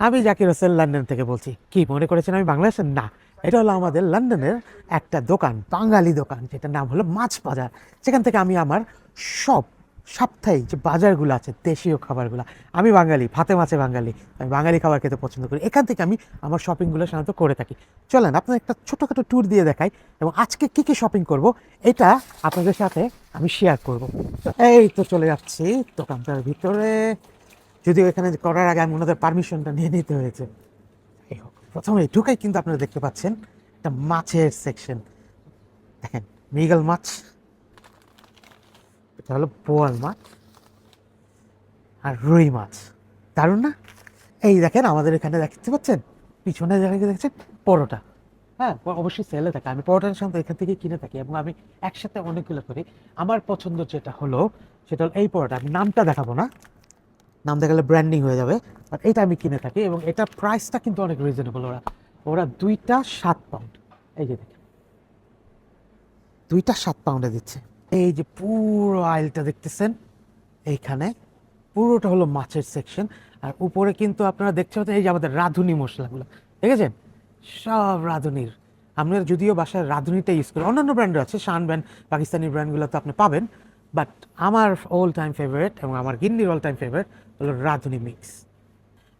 আমি জাকির হোসেন লন্ডন থেকে বলছি। কি মনে করেছেন আমি বাংলাদেশের? না, এটা হলো আমাদের লন্ডনের একটা দোকান, বাঙালি দোকান, যেটার নাম হলো মাছ বাজার। সেখান থেকে আমি আমার সব সাপ্তাহিক যে বাজারগুলো আছে, দেশীয় খাবারগুলো, আমি বাঙালি, ভাতে মাছে বাঙালি, আমি বাঙালি খাবার খেতে পছন্দ করি। এখান থেকে আমি আমার শপিংগুলো সাধারণত করে থাকি। চলেন আপনার একটা ছোটোখাটো ট্যুর দিয়ে দেখাই, এবং আজকে কী কী শপিং করব এটা আপনাদের সাথে আমি শেয়ার করব। এই তো চলে যাচ্ছি দোকানটার ভিতরে, যদিও এখানে করার আগে আমি ওনাদের পারমিশনটা নিয়ে নিতে হয়েছে। এই হোক, প্রথমে ঢুকাই কিন্তু আপনারা দেখতে পাচ্ছেন একটা মাছের সেকশন। দেখেন, মৃগেল মাছ, এটা হলো বোয়াল মাছ, আর রুই মাছ। দারুণ না? এই দেখেন আমাদের এখানে দেখতে পাচ্ছেন পিছনে জায়গায় দেখছেন পরোটা। হ্যাঁ, অবশ্যই সেলে থাকে। আমি পরোটার সাথে এখান থেকে কিনে থাকি, এবং আমি একসাথে অনেকগুলো করি। আমার পছন্দ যেটা হলো সেটা হলো এই পরোটা। আমি নামটা দেখাবো না, নাম দেখালে ব্র্যান্ডিং হয়ে যাবে, বাট এটা আমি কিনে থাকি, এবং এটার প্রাইসটা কিন্তু অনেক রিজনেবল। ওরা ওরা দুইটা 7 পাউন্ড, এই যে দেখেন, দুইটা 7 পাউন্ডে দিচ্ছে। এই যে পুরো আইলটা দেখতেছেন, এইখানে পুরোটা হলো মাছের সেকশন। আর উপরে কিন্তু আপনারা দেখতে পাচ্ছেন এই যে আমাদের রাঁধুনি মশলাগুলো, দেখেছেন? সব রাঁধুনির। আমরা যদিও বাসায় রাঁধুনিটা ইউজ করি, অন্যান্য ব্র্যান্ডের আছে, শান ব্র্যান্ড, পাকিস্তানি ব্র্যান্ডগুলো তো আপনি পাবেন, বাট আমার অল টাইম ফেভারিট এবং আমার গিন্নির অল টাইম ফেভারিট হলো রাঁধুনি মিক্স।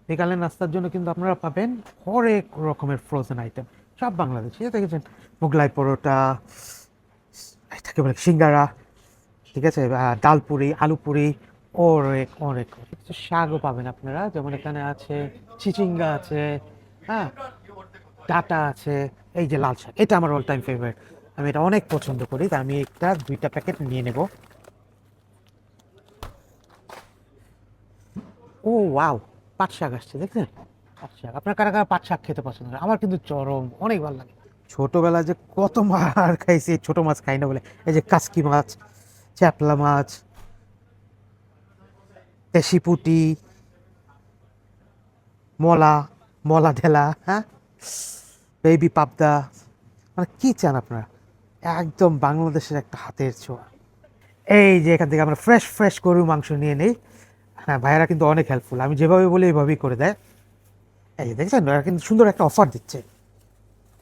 বিকালের নাস্তার জন্য কিন্তু আপনারা পাবেন হরেক রকমের ফ্রোজেন আইটেম, সব বাংলাদেশি। দেখেছেন, মোগলাই পরোটা, এটাকে বলে সিঙ্গারা, ঠিক আছে, ডাল পুরি, আলু পুরি, অনেক অনেক কিছু শাকও পাবেন আপনারা, যেমন এখানে আছে চিচিঙ্গা আছে, হ্যাঁ, ডাটা আছে। এই যে লাল শাক, এটা আমার অল টাইম ফেভারিট, আমি এটা অনেক পছন্দ করি, তাই আমি একটা 2টা প্যাকেট নিয়ে নেব। ও ওয়াও, পাট শাক আসছে, দেখছেন? পাট শাক, আপনার কারা কারা পাট শাক খেতে পছন্দ করে? আমার কিন্তু চরম অনেক ভালো লাগে। ছোটবেলা যে কত মার খাইছি, ছোট মাছ খাই না বলে। এই যে কাসকি মাছ, চ্যাপলা মাছ, দেশি পুঁটি, মলা, মলা ঢেলা, হ্যাঁ, বেবি পাবদা, মানে কি চান আপনারা? একদম বাংলাদেশের একটা হাতের ছোঁয়া। এই যে এখান থেকে আমরা ফ্রেশ ফ্রেশ গরুর মাংস নিয়ে নেই। হ্যাঁ, ভাইয়েরা কিন্তু অনেক হেল্পফুল, আমি যেভাবে বলি এইভাবেই করে দেয়। এই যে দেখছেন, ওরা কিন্তু সুন্দর একটা অফার দিচ্ছে।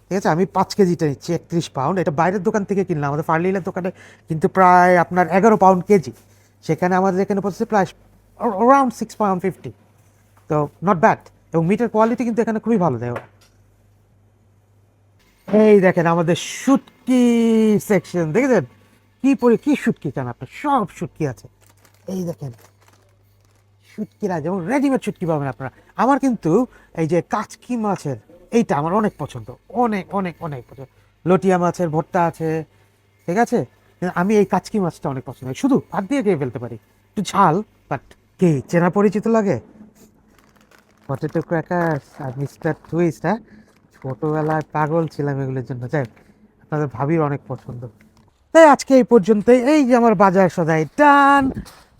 ঠিক আছে, আমি 5 কেজিটা নিচ্ছি 31 পাউন্ড। এটা বাইরের দোকান থেকে কিনলাম, আমাদের ফার্লিলের দোকানে কিন্তু প্রায় আপনার 11 পাউন্ড কেজি। সেখানে আমাদের এখানে পড়ছে প্রায় অ্যারাউন্ড 6 পাউন্ড 50। তো নট ব্যাড, এবং মিটের কোয়ালিটি কিন্তু এখানে খুবই ভালো দেয় ওরা। এই দেখেন আমাদের শুটকি সেকশন, দেখেছেন? কি শুটকি চান আপনার, সব শুটকি আছে। এই দেখেন, শুটকিরা যেমন রেডিমেড শুটকি পাবেন আপনারা। আমার কিন্তু এই যে কাচকি মাছের এইটা আমার অনেক পছন্দ, অনেক অনেক অনেক পছন্দ। লটিয়া মাছের ভর্তা আছে, ঠিক আছে, কিন্তু আমি এই কাচকি মাছটা অনেক পছন্দ করি, শুধু ভাত দিয়ে খেয়ে ফেলতে পারি, একটু ঝাল, বাট কি চেনা পরিচিত লাগে। পটেটো ক্র্যাকার্স আর মিস্টার টুইস্ট, হ্যাঁ, ছোটবেলায় পাগল ছিলাম এগুলোর জন্য। যাই হোক, আপনাদের ভাবির অনেক পছন্দ। তাই আজকে এই পর্যন্তই, এই যে আমার বাজার সদাই ডান।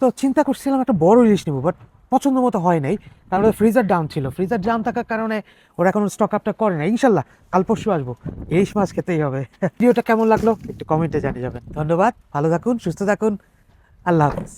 তো চিন্তা করছিলাম একটা বড় ইলিশ নেবো, বাট পছন্দ মতো হয় নাই, কারণ ফ্রিজার ডাউন ছিল। ফ্রিজার জাম থাকার কারণে ওরা এখন স্টক আপটা করে না। ইনশাল্লাহ কাল পরশু আসবো, ইলিশ মাছ খেতেই হবে। ভিডিওটা কেমন লাগলো একটু কমেন্টে জানিয়ে যাবেন। ধন্যবাদ, ভালো থাকুন, সুস্থ থাকুন, আল্লাহ হাফেজ।